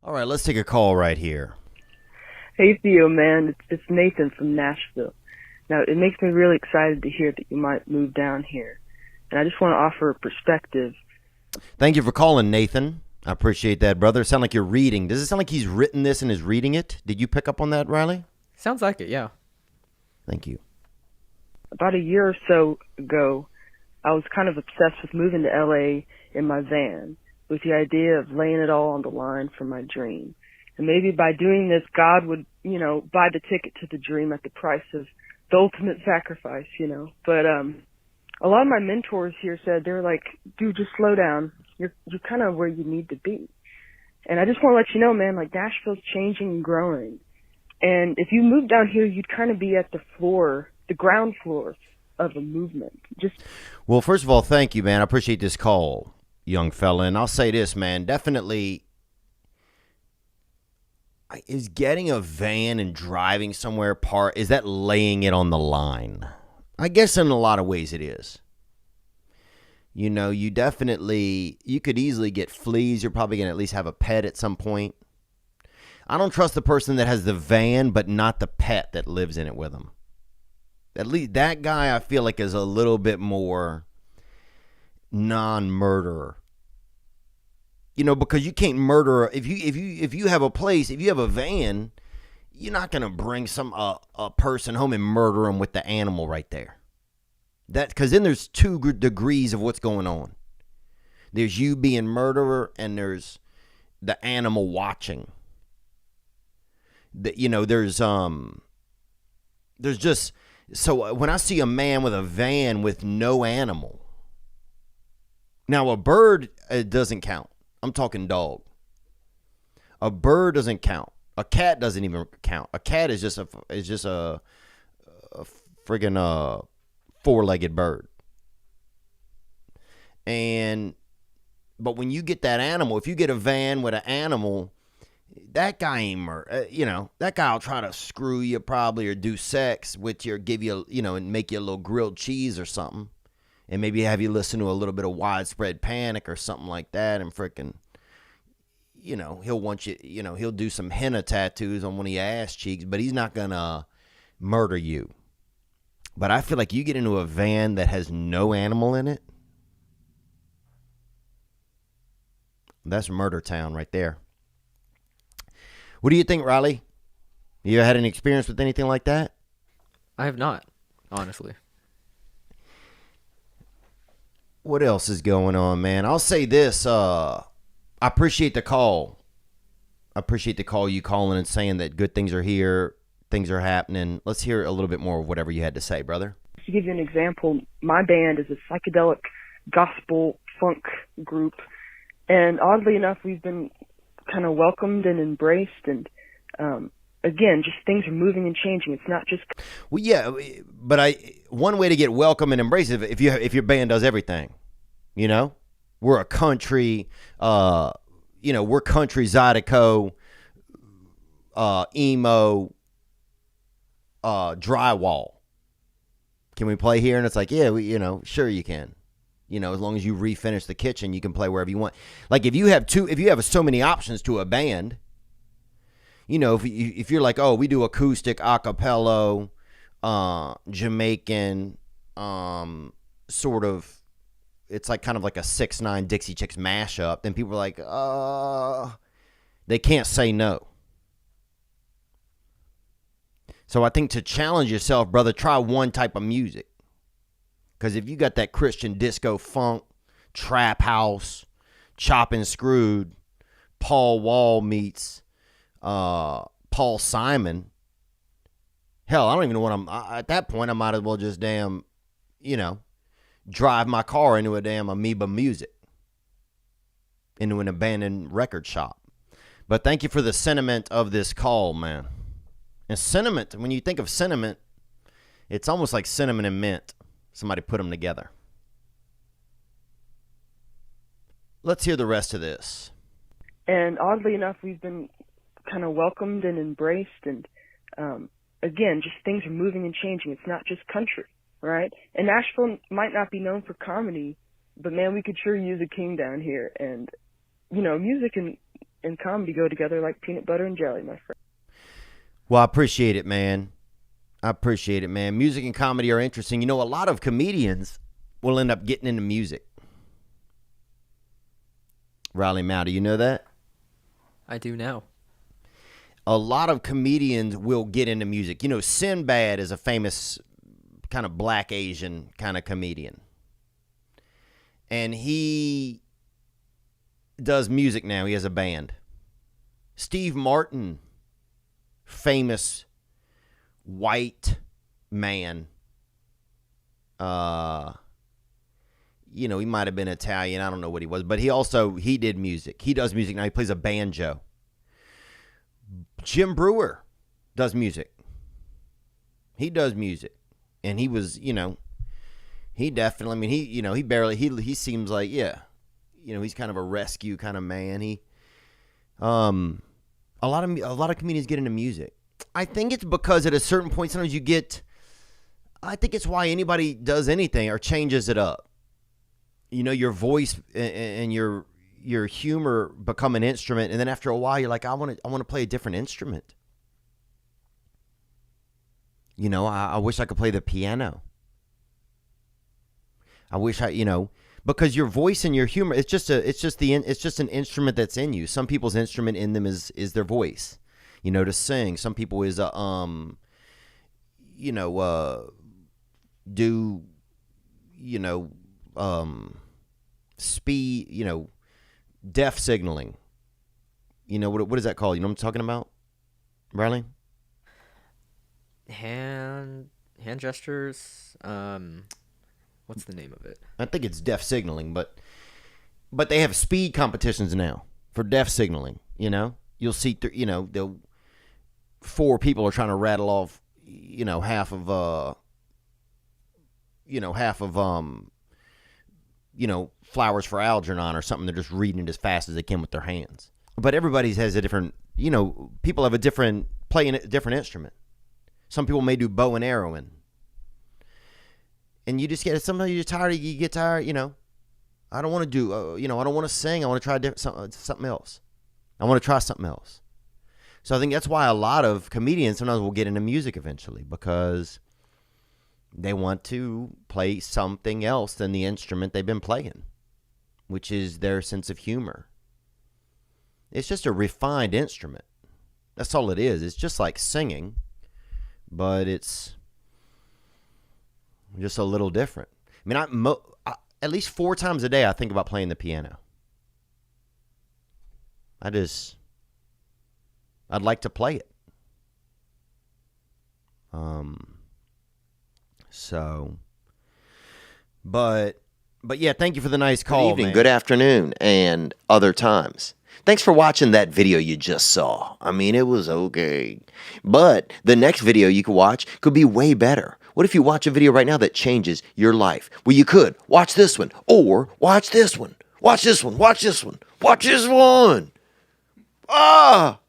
All right, let's take a call right here. Hey Theo, man, it's Nathan from Nashville. Now, it makes me really excited to hear that you might move down here. And I just want to offer a perspective. Thank you for calling, Nathan. I appreciate that, brother. Sound like you're reading. Does it sound like he's written this and is reading it? Did you pick up on that, Riley? Sounds like it, yeah. Thank you. About a year or so ago, I was kind of obsessed with moving to LA in my van with the idea of laying it all on the line for my dream. And maybe by doing this, God would, buy the ticket to the dream at the price of the ultimate sacrifice. But a lot of my mentors here said, they're like, dude, just slow down. You're kind of where you need to be. And I just want to let you know, man, like Nashville's changing and growing. And if you move down here, you'd kind of be at the ground floor of a movement. Well, first of all, thank you, man. I appreciate this call, young fella. And I'll say this, man, definitely is getting a van and driving somewhere is that laying it on the line? I guess in a lot of ways it is. You could easily get fleas. You're probably going to at least have a pet at some point. I don't trust the person that has the van, but not the pet that lives in it with them. At least that guy I feel like is a little bit more non-murderer. Because you can't murder if you have a place, if you have a van, you're not going to bring a person home and murder them with the animal right there. Because then there's two degrees of what's going on. There's you being murderer, and there's the animal watching. There's just, so when I see a man with a van with no animal, now a bird, it doesn't count. I'm talking dog. A bird doesn't count. A cat doesn't even count. A cat is just a friggin' four-legged bird. But when you get that animal, if you get a van with an animal, that guy ain't that guy will try to screw you probably, or do sex with you, or give you, and make you a little grilled cheese or something. And maybe have you listen to a little bit of Widespread Panic or something like that, and frickin', he'll want you, he'll do some henna tattoos on one of your ass cheeks, but he's not gonna murder you. But I feel like you get into a van that has no animal in it, that's murder town right there. What do you think, Riley? You had any experience with anything like that? I have not, honestly. What else is going on, man? I'll say this. I appreciate the call. I appreciate the call, you calling and saying that good things are here, things are happening. Let's hear a little bit more of whatever you had to say, brother. To give you an example, my band is a psychedelic gospel funk group. And oddly enough, we've been kind of welcomed and embraced. And again, just things are moving and changing. It's not just... Well, yeah, but one way to get welcome and embraced is if your band does everything. We're a country, we're country, Zydeco, emo, drywall. Can we play here? And it's like, yeah, sure you can. As long as you refinish the kitchen, you can play wherever you want. Like if you have so many options to a band, if you're like, oh, we do acoustic, acapella, Jamaican, sort of, it's like kind of like a 6ix9ine Dixie Chicks mashup, then people are like, they can't say no. So I think to challenge yourself, brother, try one type of music. Because if you got that Christian disco funk, trap house, chopping screwed, Paul Wall meets Paul Simon, hell, I don't even know what at that point, I might as well just drive my car into a damn Amoeba Music, into an abandoned record shop. But thank you for the sentiment of this call, man. And sentiment, when you think of sentiment, it's almost like cinnamon and mint. Somebody put them together. Let's hear the rest of this. And oddly enough, we've been kind of welcomed and embraced. And again, just things are moving and changing. It's not just country, right? And Nashville might not be known for comedy, but man, we could sure use a king down here. And, music and comedy go together like peanut butter and jelly, my friend. Well, I appreciate it, man. I appreciate it, man. Music and comedy are interesting. You know, a lot of comedians will end up getting into music. Riley Mao, do you know that? I do now. A lot of comedians will get into music. You know, Sinbad is a famous kind of black Asian kind of comedian. And he does music now. He has a band. Steve Martin, famous white man. You know, he might have been Italian. I don't know what he was. But he did music. He does music now. He plays a banjo. Jim Brewer does music. He does music. And he was, you know, he definitely, I mean, he seems like, yeah, you know, he's kind of a rescue kind of man. A lot of comedians get into music. I think it's because at a certain point, sometimes I think it's why anybody does anything or changes it up. You know, your voice and your humor become an instrument, and then after a while, you're like, I want to play a different instrument. You know, I wish I could play the piano. I wish because your voice and your humor, it's just an instrument that's in you. Some people's instrument in them is their voice, you know, to sing. Some people is speed, you know, deaf signaling. You know, what is that called? You know what I'm talking about, Riley? Hand gestures. What's the name of it? I think it's deaf signaling, but they have speed competitions now for deaf signaling. You know, you'll see, the 4 people are trying to rattle off, half of Flowers for Algernon or something. They're just reading it as fast as they can with their hands. But everybody has a different, people have playing a different instrument. Some people may do bow and arrowing. And you just sometimes you get tired, I don't want to do, I don't want to sing. I want to try something else. I want to try something else. So I think that's why a lot of comedians sometimes will get into music eventually, because they want to play something else than the instrument they've been playing, which is their sense of humor. It's just a refined instrument. That's all it is. It's just like singing, but it's just a little different. I mean, at least 4 times a day I think about playing the piano. I'd like to play it. But yeah, thank you for the nice call, Good evening, man. good afternoon, and other times. Thanks for watching that video you just saw. I mean, it was okay. But the next video you could watch could be way better. What if you watch a video right now that changes your life? Well, you could. Watch this one, or watch this one. Watch this one, watch this one, watch this one. Ah!